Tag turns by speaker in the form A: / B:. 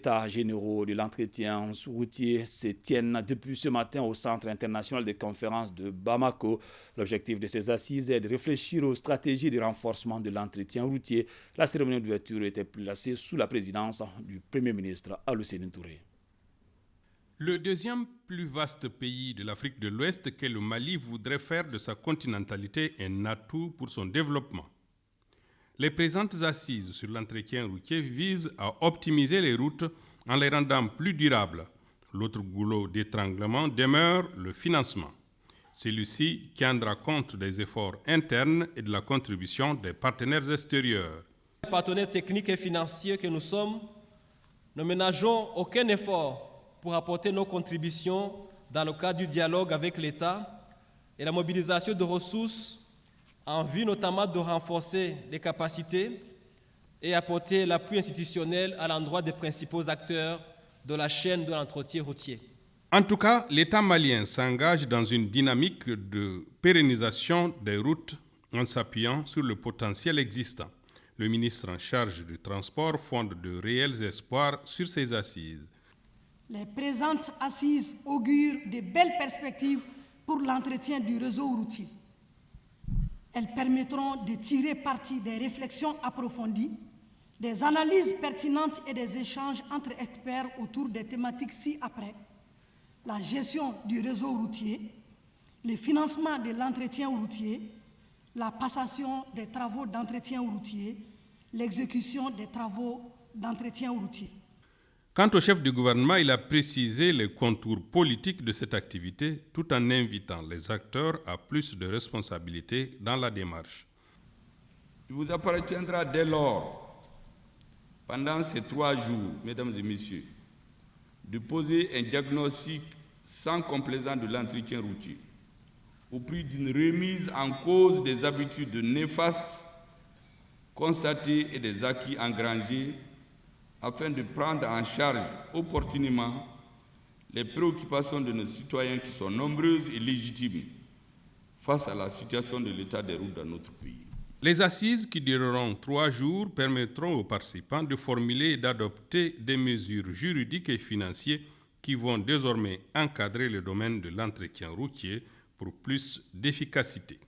A: états généraux de l'entretien routier se tiennent depuis ce matin au Centre international de conférences de Bamako. L'objectif de ces assises est de réfléchir aux stratégies de renforcement de l'entretien routier. La cérémonie d'ouverture était placée sous la présidence du Premier ministre Alou Séni Touré.
B: Le deuxième plus vaste pays de l'Afrique de l'Ouest que le Mali voudrait faire de sa continentalité un atout pour son développement. Les présentes assises sur l'entretien routier visent à optimiser les routes en les rendant plus durables. L'autre goulot d'étranglement demeure le financement. Celui-ci tiendra compte des efforts internes et de la contribution des partenaires extérieurs.
C: Les partenaires techniques et financiers que nous sommes, ne ménageons aucun effort pour apporter nos contributions dans le cadre du dialogue avec l'État et la mobilisation de ressources en vue notamment de renforcer les capacités et apporter l'appui institutionnel à l'endroit des principaux acteurs de la chaîne de l'entretien routier.
B: En tout cas, l'État malien s'engage dans une dynamique de pérennisation des routes en s'appuyant sur le potentiel existant. Le ministre en charge du transport fonde de réels espoirs sur ces assises.
D: Les présentes assises augurent de belles perspectives pour l'entretien du réseau routier. Elles permettront de tirer parti des réflexions approfondies, des analyses pertinentes et des échanges entre experts autour des thématiques ci-après: la gestion du réseau routier, le financement de l'entretien routier, la passation des travaux d'entretien routier, l'exécution des travaux d'entretien routier.
B: Quant au chef du gouvernement, il a précisé les contours politiques de cette activité tout en invitant les acteurs à plus de responsabilités dans la démarche.
E: Il vous appartiendra dès lors, pendant ces 3 jours, mesdames et messieurs, de poser un diagnostic sans complaisance de l'entretien routier, au prix d'une remise en cause des habitudes néfastes constatées et des acquis engrangés, afin de prendre en charge opportunément les préoccupations de nos citoyens qui sont nombreuses et légitimes face à la situation de l'état des routes dans notre pays.
B: Les assises qui dureront 3 jours permettront aux participants de formuler et d'adopter des mesures juridiques et financières qui vont désormais encadrer le domaine de l'entretien routier pour plus d'efficacité.